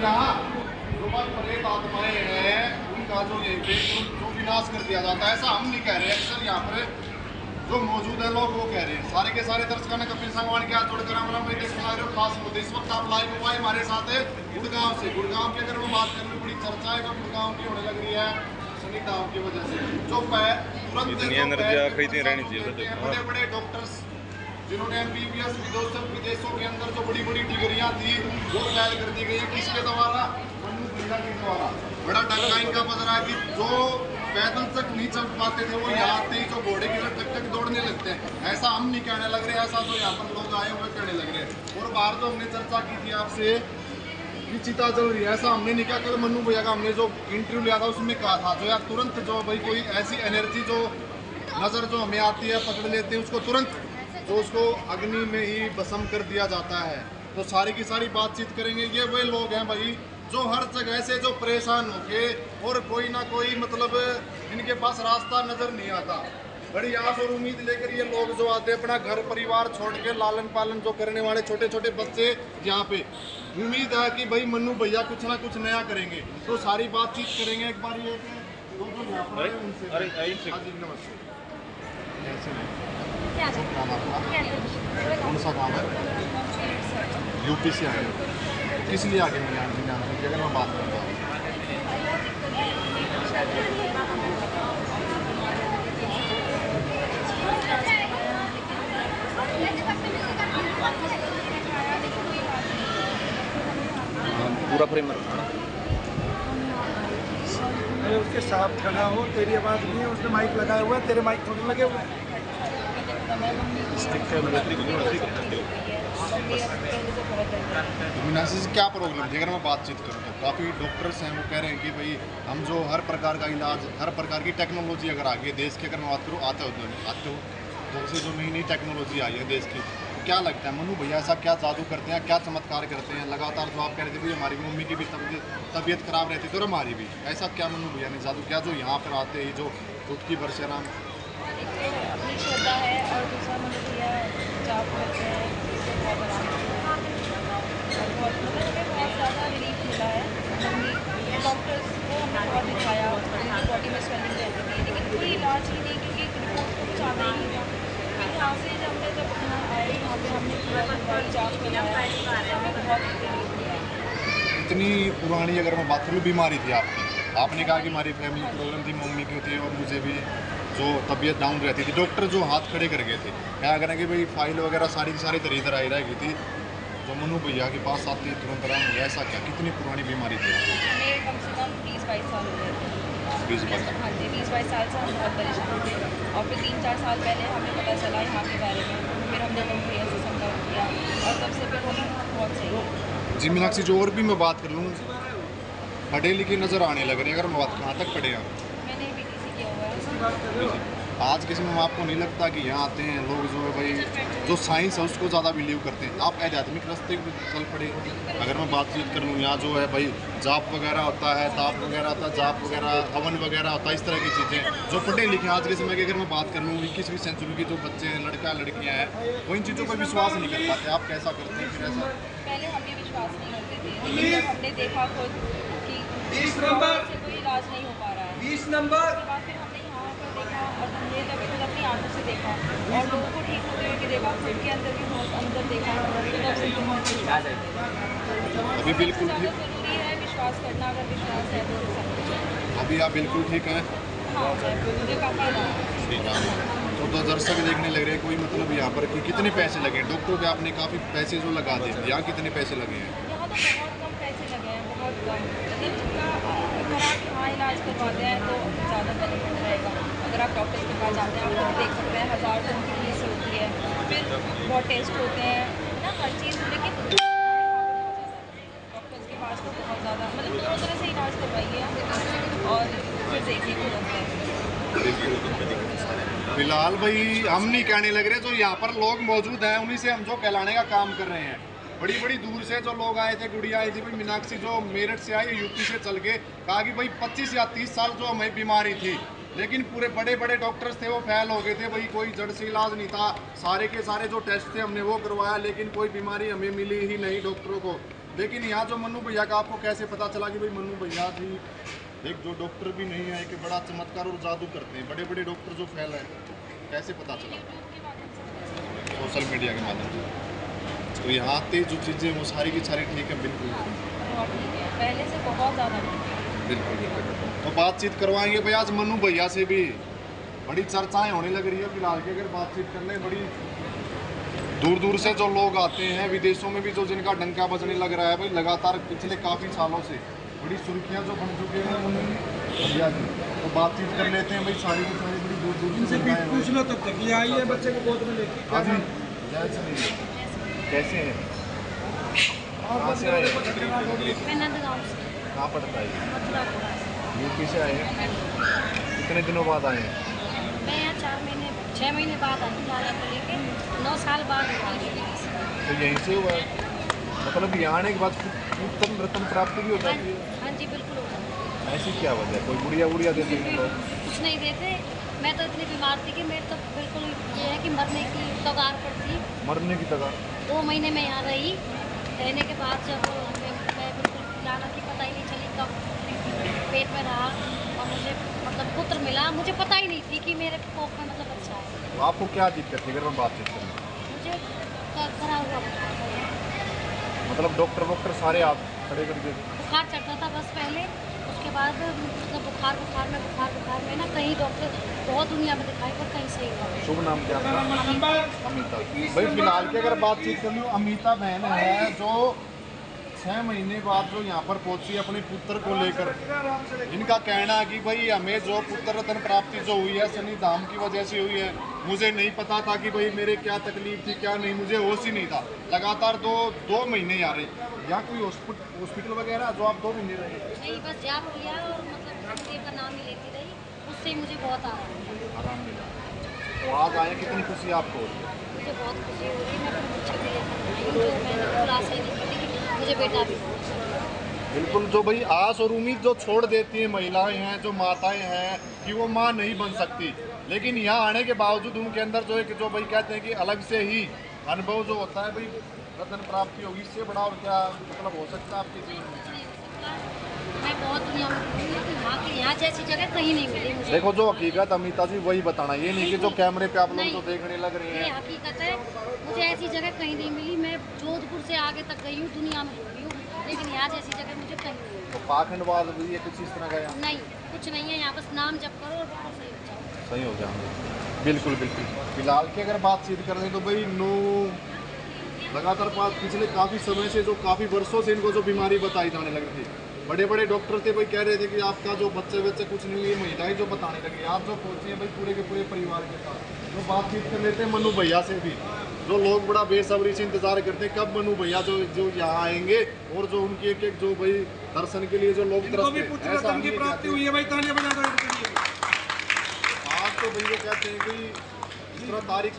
यहाँ जो बात प्रेत आत्माएं हैं उनका जो ये जो विनाश कर दिया जाता है, ऐसा हम नहीं कह रहे। अक्सर यहाँ पर जो मौजूद है लोग वो कह रहे हैं। सारे के सारे दर्शकों ने कपिल संगवान के हाथ जोड़कर खास मुद्दे इस वक्त आप लाइव हुआ हमारे साथ है गुड़गांव से। गुड़गांव की अगर वो बात करें, बड़ी चर्चा है जो गुड़गांव की होने लग रही है सुनीता की वजह से। जो तुरंत बड़े बड़े डॉक्टर्स जिन्होंने MBBS विदेशों के अंदर जो बड़ी बड़ी डिग्रियां थी वो फैल कर दी गई है। किसके द्वारा? मन्नू भैया के द्वारा। बड़ा डंका इनका बज रहा है कि जो पैदल तक नहीं चल पाते थे वो यहाँ आते ही जो घोड़े की तरह टक दौड़ने लगते हैं। ऐसा हम नहीं कहने लग रहे, ऐसा जो यहाँ पर लोग आए हुए कहने लग रहे हैं। और बाहर जो हमने चर्चा की थी आपसे कि चिता जल रही है, ऐसा हमने नहीं कहा। कल मन्नू भैया का हमने जो इंटरव्यू लिया था उसमें कहा था जो यार तुरंत जो भाई कोई ऐसी एनर्जी जो नज़र जो हमें आती है पकड़ लेते हैं उसको तुरंत जो उसको अग्नि में ही भस्म कर दिया जाता है। तो सारी की सारी बातचीत करेंगे। ये वही लोग हैं भाई जो हर जगह से जो परेशान होके और कोई ना कोई मतलब इनके पास रास्ता नज़र नहीं आता। बड़ी आस और उम्मीद लेकर ये लोग जो आते हैं अपना घर परिवार छोड़ के लालन पालन जो करने वाले छोटे छोटे बच्चे यहाँ पे, उम्मीद है कि भाई मन्नू भैया कुछ ना कुछ नया करेंगे। तो सारी बातचीत करेंगे। एक बार ये नमस्ते, कौन सा काम है? यूपी से आए, किस लिए आगे अगर मैं बात करता हूँ पूरा फ्रेम अरे उसके साथ खड़ा हो, तेरी आवाज़ नहीं है, उसने माइक लगाया हुआ है, तेरे माइक थोड़े लगे हुए हैं। मीनाक्षी से क्या प्रॉब्लम थी? अगर मैं बातचीत करूँ तो काफ़ी डॉक्टर्स हैं वो कह रहे हैं कि भाई हम जो हर प्रकार का इलाज, हर प्रकार की टेक्नोलॉजी अगर आ गई देश की, अगर मैं बात करूँ आते हो तो से जो नई नई टेक्नोलॉजी आई है देश की, क्या लगता है मन्नू भैया ऐसा क्या जादू करते हैं, क्या चमत्कार करते हैं? लगातार जो आप कह रहे थे भाई हमारी मम्मी की भी तबीयत खराब रहती थी और हमारी भी, ऐसा क्या मन्नू भैया ने जादू क्या जो यहाँ पर आते ही जो खुद की बरसराम अपनी श्रद्धा है और दूसरा मन्नू भैया जाप करते हैं, बहुत आराम मिलता है और बहुत मतलब बहुत ज़्यादा रिलीफ मिला है। मम्मी डॉक्टर्स को हमने बहुत दिखाया, उनकी बॉडी में स्वेलिंग रहती थी लेकिन कोई इलाज ही नहीं, क्योंकि रिपोर्ट को कुछ आता ही नहीं था। फिर यहाँ से जब यहाँ आए यहाँ पे हमने पूरा जाँच कराया, हमें बहुत रिलीफ मिला। इतनी पुरानी अगर मैं बात करूँ बीमारी थी आपने कहा कि हमारी फैमिली प्रॉब्लम थी, मम्मी की थी और मुझे भी जो तबीयत डाउन रहती थी, डॉक्टर जो हाथ खड़े कर गए थे। क्या करें कि भाई फाइल वगैरह सारी की सारी इधर आई रह गई थी, जो मन्नू भैया के पास आती तुरंत आराम हो गया। ऐसा क्या, कितनी पुरानी बीमारी थी? हमें कम से कम 20-22 साल हो गए थे। 20-22 हाँ जी, 20-22 साल से हम बहुत परेशान थे और फिर 3-4 साल पहले हमें पता चला यहाँ के बारे में, फिर हमने मम्मी भैया से संपर्क किया और तब से फिर हम बहुत सही है। जी मीनाक्षी, जो और भी मैं बात कर लूँ, पढ़े लिखे नज़र आने लग रहे हैं। अगर मैं बात कहाँ तक पढ़े हैं? मैंने BTC किया हुआ है। आज के समय में आपको नहीं लगता कि यहाँ आते हैं लोग जो है भाई जो साइंस है उसको ज़्यादा बिलीव करते हैं? आप आध्यात्मिक रास्ते पर चल पड़े। अगर मैं बातचीत कर लूँ, यहाँ जो है भाई जाप वगैरह होता है, ताप वगैरह होता है, जाप वगैरह हवन वगैरह होता है, इस तरह की चीज़ें जो पढ़े लिखे आज के समय की अगर मैं बात कर लूँ 21वीं सेंचुरी के जो बच्चे हैं, लड़का लड़कियाँ हैं, वो इन चीज़ों पर विश्वास नहीं कर पाते। आप कैसा करते हैं फिर? ऐसा पहले हम भी विश्वास नहीं करते थे, लेकिन जब हमने देखा खुद कि 20 नंबर से कोई इलाज नहीं हो पा रहा है, 20 नंबर उसके बाद फिर हमने यहाँ पर देखा और हमने जब खुद अपनी आंखों से देखा और लोगों को ठीक होते हुए देखा, खुद के अंदर भी बहुत अंदर देखा, तब से बहुत विश्वास अभी बिल्कुल ठीक, जरूरी है विश्वास करना। अगर विश्वास है तो सब कुछ है। अभी आप बिल्कुल ठीक हैं? हाँ, मुझे काफ़ी आराम है। तो दर्शक देखने लग रहे हैं कोई मतलब यहाँ पर कि कितने पैसे लगे हैं? डॉक्टर पे आपने काफ़ी पैसे जो लगा दिए, यहाँ कितने पैसे लगे हैं? यहाँ तो बहुत कम पैसे लगे हैं, बहुत कम। मतलब जितना अगर आप यहाँ इलाज करवाते हैं तो ज़्यादा बेनिफिट रहेगा। अगर आप डॉक्टर के पास जाते हैं, आप खुद देख सकते हैं 1000 रुपये की फीस होती है, फिर बहुत टेस्ट होते हैं ना, हर चीज़। लेकिन डॉक्टर्स के पास तो बहुत ज़्यादा मतलब दोनों तरह से इलाज करवाइए आप और फिर देखिए खुद असर। फिलहाल भाई हम नहीं कहने लग रहे, जो यहाँ पर लोग मौजूद हैं उन्हीं से हम जो कहलाने का काम कर रहे हैं। बड़ी बड़ी दूर से जो लोग आए थे, गुड़िया आई थी भाई मीनाक्षी जो मेरठ से आई, यूपी से चल के, कहा कि भाई 25 या 30 साल जो हमें बीमारी थी, लेकिन पूरे बड़े बड़े डॉक्टर्स थे वो फेल हो गए थे भाई, कोई जड़ से इलाज नहीं था। सारे के सारे जो टेस्ट थे हमने वो करवाया, लेकिन कोई बीमारी हमें मिली ही नहीं डॉक्टरों को। लेकिन यहाँ जो मन्नू भैया का आपको कैसे पता चला कि भाई मन्नू भैया जी एक जो डॉक्टर भी नहीं है कि बड़ा चमत्कार और जादू करते हैं, बड़े बड़े डॉक्टर जो फैल है, कैसे पता चला? सोशल मीडिया के माध्यम से। तो यहाँ आते जो चीज़ें वो सारी की सारी ठीक है? बिल्कुल पहले से बहुत ज़्यादा बिल्कुल बिल्कुल। तो बातचीत करवाएंगे भाई आज मन्नू भैया से भी। बड़ी चर्चाएं होने लग रही है फिलहाल की, अगर बातचीत करने बड़ी दूर दूर से जो लोग आते हैं, विदेशों में भी जो जिनका डंका बजने लग रहा है भाई लगातार पिछले काफ़ी सालों से बड़ी सुर्खियाँ जो बन चुके हैं मन्नू भैया जी। तो बातचीत कर लेते हैं भाई, सारी की सारी बड़ी दूर दूर से पूछ लो तब तक, ये आई है बच्चे को गोद में लेके। हाँ जी, कैसे हैं? कहाँ से आए? मैं नंदगांव से। कहाँ पड़ता है? मथुरा के पास। यूपी से आए हैं? कितने दिनों बाद आए हैं? मैं यहाँ 6 महीने बाद आई हूँ लाला को लेके, 9 साल बाद आई हूँ। तो यहीं से हुआ है? मतलब यहाँ आने के बाद उत्तम रत्न प्राप्ति भी हो जाती है? हाँ जी बिल्कुल हो जाता है। ऐसी क्या वजह है? कोई बुढ़िया देते हैं लोग? कुछ नहीं देते। मैं तो इतनी बीमार थी कि मेरे तो बिल्कुल ये है कि मरने की कगार पर थी। मरने की कगार? 2 महीने में यहाँ रही, रहने के बाद जब मैं बिल्कुल लाला की पता ही नहीं चली कब पेट में रहा और मुझे मतलब पुत्र मिला, मुझे पता ही नहीं थी कि मेरे कोख में मतलब अच्छा है। तो आपको क्या दिक्कत थी अगर मैं बातचीत करूँ? मुझे खरा हुआ बुखार था। मतलब डॉक्टर सारे आप खड़े कर दिए? बुखार चढ़ता था बस पहले, उसके बाद मतलब बुखार में ना कहीं डॉक्टर बहुत दुनिया में दिखाई पर कहीं सही हुआ। शुभ नाम क्या आपका? अमिता। भाई फिलहाल की अगर बातचीत कर लूँ, अमिता बहन है जो 6 महीने बाद जो यहाँ पर पहुंची अपने पुत्र को लेकर। इनका कहना है कि भाई हमें जो पुत्र रत्न प्राप्ति जो हुई है शनि धाम की वजह से हुई है। मुझे नहीं पता था कि भाई मेरे क्या तकलीफ थी क्या नहीं, मुझे होश ही नहीं था। लगातार 2 महीने आ रहे। या कोई हॉस्पिटल वगैरह जो आप 2 महीने रहे? नहीं, बस जाप लिया और मतलब गुरुदेव का नाम ही लेती रही, उससे ही मुझे बहुत आराम मिला। तो आज आए, कितनी खुशी आपको हो रही है? मुझे बहुत खुशी हो रही है। मैं अपने बच्चे को लेकर आई हूँ, जो मैंने क्लास ही नहीं की थी कि मुझे बेटा भी हो। बिल्कुल, जो भाई आस और उम्मीद जो छोड़ देती हैं महिलाएं हैं, जो माताएं हैं कि वो माँ नहीं बन सकती, लेकिन यहाँ आने के बावजूद उनके अंदर जो एक जो भाई कहते हैं कि अलग से ही अनुभव जो होता है भाई रत्न प्राप्ति होगी, इससे बड़ा और क्या मतलब हो सकता है आपके जीवन में? मैं बहुत दुनिया में घूमी, लेकिन यहाँ जैसी जगह कहीं नहीं मिली मुझे। देखो जो हकीकत अमिता जी वही बताना, ये नहीं कि जो कैमरे पे आप लोग जो देखने लग रहे ये हैं। हकीकत है, मुझे ऐसी जगह कहीं नहीं मिली। मैं जोधपुर से आगे तक गई हूँ, दुनिया में घूमी हूँ, लेकिन यहाँ जैसी जगह मुझे कहीं नहीं मिली। तो पाखंडवाद भी ये कुछ इस तरह का यहाँ नहीं, कुछ नहीं है यहाँ, बस नाम जप करो और बिल्कुल सही हो जाओ। सही हो जाएंगे। बिल्कुल बिल्कुल। फिलहाल की अगर बातचीत करें तो भाई लगातार पिछले काफ़ी समय से जो काफ़ी वर्षों से इनको जो बीमारी बताई जाने लगी थी, बड़े बड़े डॉक्टर थे भाई कह रहे थे कि आपका जो बच्चे कुछ नहीं, ये महिलाएं जो बताने लगी। आप जो पहुँचे हैं भाई पूरे के पूरे परिवार के साथ, तो बातचीत कर लेते हैं मन्नू भैया से भी। जो लोग बड़ा बेसब्री से इंतजार करते हैं कब मन्नू भैया जो यहाँ आएंगे और जो उनकी एक जो भाई दर्शन के लिए जो लोग पुत्र की प्राप्ति हुई है भाई, तालियां बजा दो इनके लिए। आज तो भैया कहते हैं कि इस तरह तारीख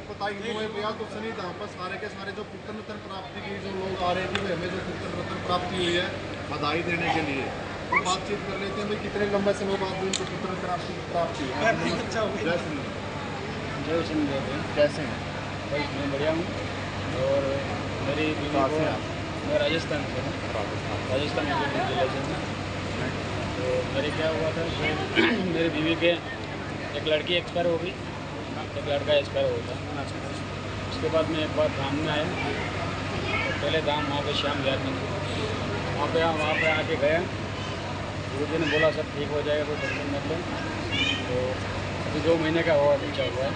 पता ही नहीं भैया, तो शनि धाम पर सारे के सारे जो पुत्र रत्न प्राप्ति की जो लोग आ रहे थे हमें जो पुत्र रत्न प्राप्ति हुई है बधाई देने के लिए। तो बातचीत कर लेते हैं भाई कितने लंबे समय बाद इनको पुत्र प्राप्ति हुई है? जय सिंह कैसे हैं? भाई मैं बढ़िया हूँ। और मेरी बीवी कहाँ को से आप? मैं राजस्थान से हूँ, राजस्थान जिले से हूँ। तो मेरे क्या हुआ था कि मेरी बीवी के एक लड़की एक्सपायर हो गई, एक लड़का एक्सपायर हो गया। उसके बाद मैं एक बार धाम में आया, तो पहले धाम वहाँ पे श्याम विहार में वहाँ पे आके गया। गुरु जी ने बोला सब ठीक हो जाएगा, कोई टेंशन मत लो। तो अभी 2 महीने का हुआ हुआ है।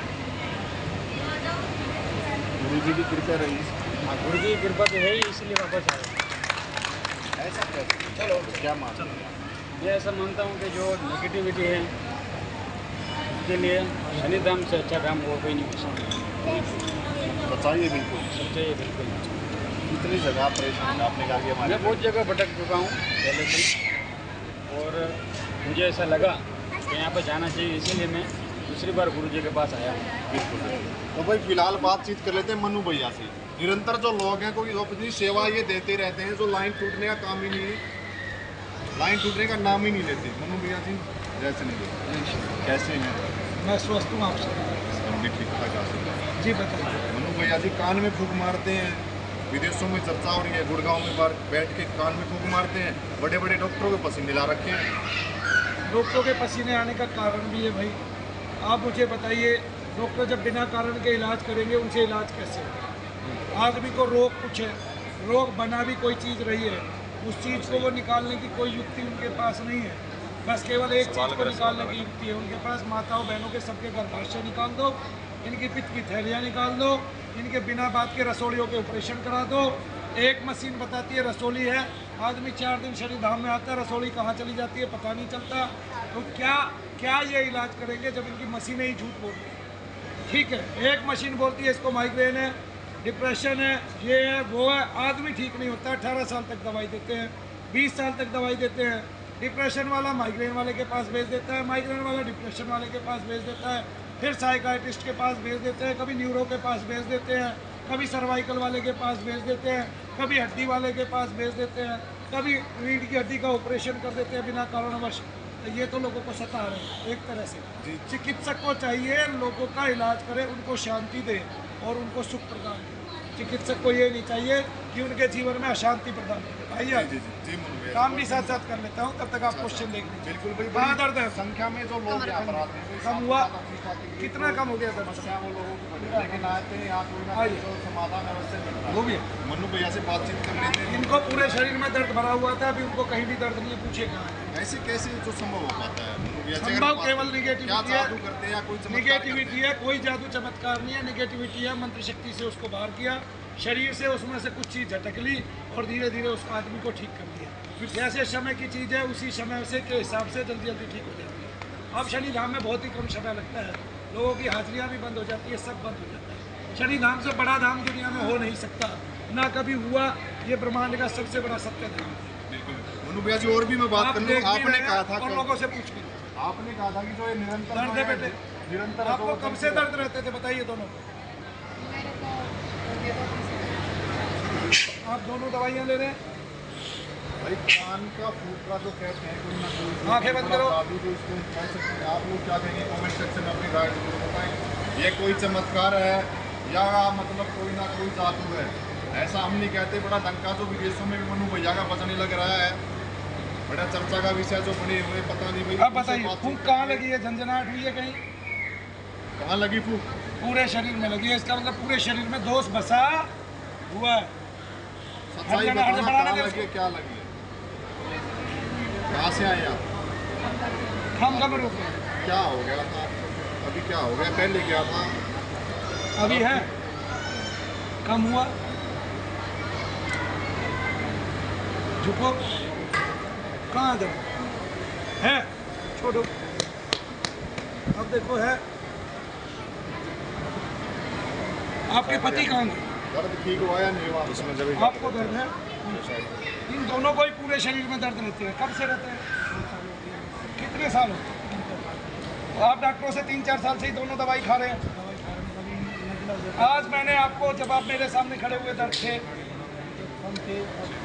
गुरु जी की कृपा रही। हाँ, गुरु जी की कृपा तो है ही, इसलिए वापस आया। ऐसा कैसे? चलो क्या मानते हैं? मैं ऐसा मानता हूँ कि जो नेगेटिविटी है उसके लिए शनिधाम से अच्छा काम और कोई नहीं हो सकता। बताइए बिल्कुल। सच्चाई है बिल्कुल। कितनी जगह परेशान आपने कहा कि हमारे मैं बहुत जगह भटक चुका हूँ पहले से, और मुझे ऐसा लगा कि यहाँ पर जाना चाहिए, इसीलिए मैं दूसरी बार गुरु जी के पास आया हूँ। बिल्कुल। तो भाई फिलहाल बातचीत कर लेते हैं मन्नू भैया से। निरंतर जो लोग हैं कोई अपनी सेवा ये देते रहते हैं, जो लाइन टूटने का काम ही नहीं, लाइन टूटने का नाम ही नहीं लेते। मन्नू भैया जी जैसे नहीं, कैसे हैं? मैं स्वस्थ हूँ आपसे। हम भी ठीक ठाक आ सकते हैं। जी बताइए। मन्नू भैया जी कान में फूंक मारते हैं, विदेशों में चर्चा हो रही है, गुड़गांव में बाहर बैठ के कान में फूंक मारते हैं, बड़े बड़े डॉक्टरों के पसीने ला रखे हैं। डॉक्टरों के पसीने आने का कारण भी है भाई। आप मुझे बताइए, डॉक्टर जब बिना कारण के इलाज करेंगे, उनसे इलाज कैसे होगा? आदमी को रोग कुछ है, रोग बना भी कोई चीज़ रही है, उस चीज़ को वो निकालने की कोई युक्ति उनके पास नहीं है। बस केवल एक चीज़ को निकालने की युक्ति है उनके पास। माताओं बहनों के सबके गर्भाशय निकाल दो, इनकी पित्त की थैलियाँ निकाल दो, इनके बिना बात के रसोलियों के ऑपरेशन करा दो। एक मशीन बताती है रसोली है, आदमी 4 दिन शरीर धाम में आता है, रसोली कहाँ चली जाती है पता नहीं चलता। तो क्या ये इलाज करेंगे जब इनकी मशीनें ही झूठ बोलती हैं? ठीक है, एक मशीन बोलती है इसको माइग्रेन है, डिप्रेशन है, ये है, वो है, आदमी ठीक नहीं होता। 18 साल तक दवाई देते हैं, 20 साल तक दवाई देते हैं। डिप्रेशन वाला माइग्रेन वाले के पास भेज देता है, माइग्रेन वाला डिप्रेशन वाले के पास भेज देता है, फिर साइकाइट्रिस्ट के पास भेज देते हैं, कभी न्यूरो के पास भेज देते हैं, कभी सर्वाइकल वाले के पास भेज देते हैं, कभी हड्डी वाले के पास भेज देते हैं, कभी रीढ़ की हड्डी का ऑपरेशन कर देते हैं बिना कारणवश। तो ये तो लोगों को सता रहे हैं एक तरह से। चिकित्सक को चाहिए लोगों का इलाज करे, उनको शांति दे और उनको सुख प्रदान करे। चिकित्सक को ये नहीं चाहिए कि उनके जीवन में अशांति प्रदान करे। आइए काम भी साथ साथ कर लेता हूँ, तब तक आप क्वेश्चन देख लीजिए। बिल्कुल भाई, कहाँ दर्द है? संख्या में जो लोग यहाँ पर आते हैं, कम हुआ? कितना कम हो गया दर्द? समस्या वो लोगों की बड़ी है, लेकिन आते हैं यहाँ कोई ना कोई तो समाधान अवश्य मिल रहा है। वो भी है। मनु भैया से बातचीत कर लेते हैं। इनको पूरे शरीर में दर्द भरा हुआ था, अभी उनको कहीं भी दर्द नहीं है, पूछे कहाँ है? ऐसे कैसे जो संभव हो पाता है? मनु भैया से अगर संभव बात- केवल क्या निगेटिविटी जादू है। करते हैं या कोई चमत्कार निगेटिविटी करते हैं? है, कोई जादू चमत्कार नहीं है, निगेटिविटी है। मंत्र शक्ति से उसको बाहर किया, शरीर से उसमें से कुछ चीज़ झटक ली और धीरे धीरे उस आदमी को ठीक कर दिया। जैसे समय की चीज़ है, उसी समय से के हिसाब से जल्दी जल्दी ठीक हो जाती है। अब शनि धाम में बहुत ही कम समय लगता है, लोगों की हाजिरियाँ भी बंद हो जाती है, सब बंद हो जाता है। शनि धाम से बड़ा धाम दुनिया में हो नहीं सकता, ना कभी हुआ। ये ब्रह्मांड का सबसे बड़ा सत्य धाम है। बिल्कुल मनु भैया जी, और भी मैं बात कर लूँ। आपने कहा था और लोगों से पूछ के आपने कहा था कि जो ये निरंतर दर्द है बेटे, निरंतर आपको कब से दर्द रहते थे बताइए दोनों? मेरे को हो गया था 20 साल। आप दोनों दवाइयाँ ले रहे हैं? भाई कान का फूट का जो कहते हैं कोई ना कोई आंखें बंद करो। जादू जो इसको कह सकते हैं, आप लोग क्या कहेंगे कमेंट सेक्शन में अपनी राय जरूर बताएं। ये कोई चमत्कार है या मतलब कोई ना कोई जादू है? ऐसा हम नहीं कहते। बड़ा डंका जो विदेशों में भी मनु भैया का बचने लग रहा है, बड़ा चर्चा का विषय जो बने हुए, पता नहीं भाई। अब बताइए फूंक कहाँ लगी है? झंझनाहट हुई है कहीं? कहाँ लगी फूक? पूरे शरीर में लगी है। इसका मतलब पूरे शरीर में दोष बसा हुआ है। सच्चाई हर जगह बताना, बढ़ाना कहाँ दे लगी है, क्या लगी है, कहाँ से आए आप, हम कम रुक गए, क्या हो गया था, अभी क्या हो गया, पहले क्या था? अभी है कम हुआ। झुको, कहाँ दर्द है? छोड़ो, अब देखो है। आपके पति कहाँ गए? दर्द ठीक हुआ या नहीं हुआ? इसमें जब आपको दर्द है? इन दोनों को ही पूरे शरीर में दर्द रहते हैं। कब से रहते हैं? कितने साल हो? तो आप डॉक्टरों से 3-4 साल से ही दोनों दवाई खा रहे हैं। आज मैंने आपको, जब आप मेरे सामने खड़े हुए दर्द थे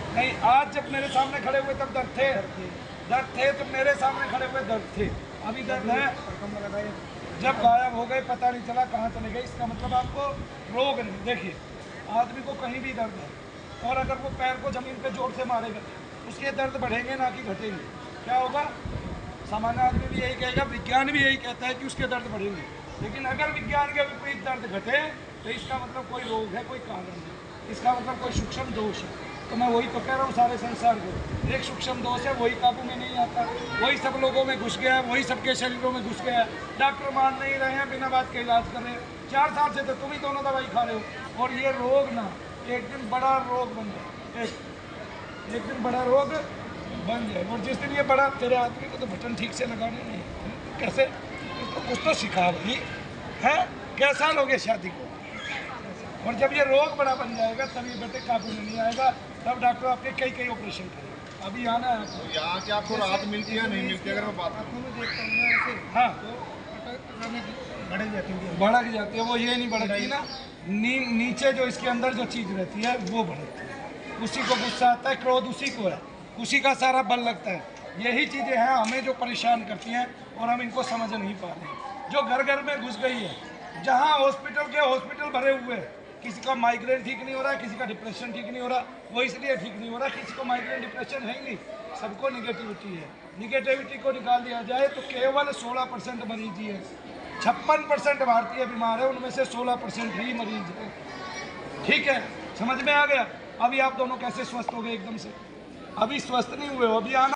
नहीं, आज जब मेरे सामने खड़े हुए तब दर्द थे तो मेरे सामने खड़े हुए दर्द थे। अभी दर्द है? जब गायब हो गए पता नहीं चला कहाँ चले गए। इसका मतलब आपको रोग नहीं। देखिए आदमी को कहीं भी दर्द है और अगर वो पैर को जमीन पे जोर से मारेगा उसके दर्द बढ़ेंगे ना कि घटेंगे? क्या होगा? सामान्य आदमी भी यही कहेगा, विज्ञान भी यही कहता है कि उसके दर्द बढ़ेंगे। लेकिन अगर विज्ञान के विपरीत दर्द घटे तो इसका मतलब कोई रोग है, कोई कारण है, इसका मतलब कोई सूक्ष्म दोष है। तो मैं वही तो कह रहा हूँ सारे संसार को, एक सूक्ष्म दोष है, वही काबू में नहीं आता, वही सब लोगों में घुस गया है, वही सबके शरीरों में घुस गया है। डॉक्टर मान नहीं रहे हैं, बिना बात के इलाज कर रहे हैं। 4 साल से तो तुम ही दोनों दवाई खा रहे हो और ये रोग ना एक दिन बड़ा रोग बन जाए, एक दिन बड़ा रोग बन जाए। और जिस दिन ये बड़ा, तेरे आदमी को तो बटन ठीक से लगाने नहीं, कैसे? इसको कुछ तो सिखा भाई है। कैसा लोगे शादी को? और जब ये रोग बड़ा बन जाएगा तब ये बेटे काबू में नहीं आएगा, तब डॉक्टर आपके कई ऑपरेशन करेंगे। अभी आना है आपको। यहाँ क्या आपको राहत मिलती है नहीं मिलती? अगर मैं बात करूँ, हाँ भड़क जाती है वो, ये नहीं भड़कती ना, नीचे जो इसके अंदर जो चीज़ रहती है वो भड़कती है। उसी को गुस्सा आता है, क्रोध उसी को है, उसी का सारा बल लगता है। यही चीज़ें हैं हमें जो परेशान करती हैं और हम इनको समझ नहीं पा रहे हैं। जो घर घर में घुस गई है, जहाँ हॉस्पिटल भरे हुए हैं, किसी का माइग्रेन ठीक नहीं हो रहा है, किसी का डिप्रेशन ठीक नहीं हो रहा, वो इसलिए ठीक नहीं हो रहा, किसी को माइग्रेन डिप्रेशन है ही नहीं, सबको निगेटिविटी है। निगेटिविटी को निकाल दिया जाए तो केवल 16% मरीज ही है। 56% भारतीय बीमार है, उनमें से 16% ही मरीज है। ठीक है, समझ में आ गया? अभी आप दोनों कैसे स्वस्थ हो गए एकदम से? अभी स्वस्थ नहीं हुए हो, अभी आना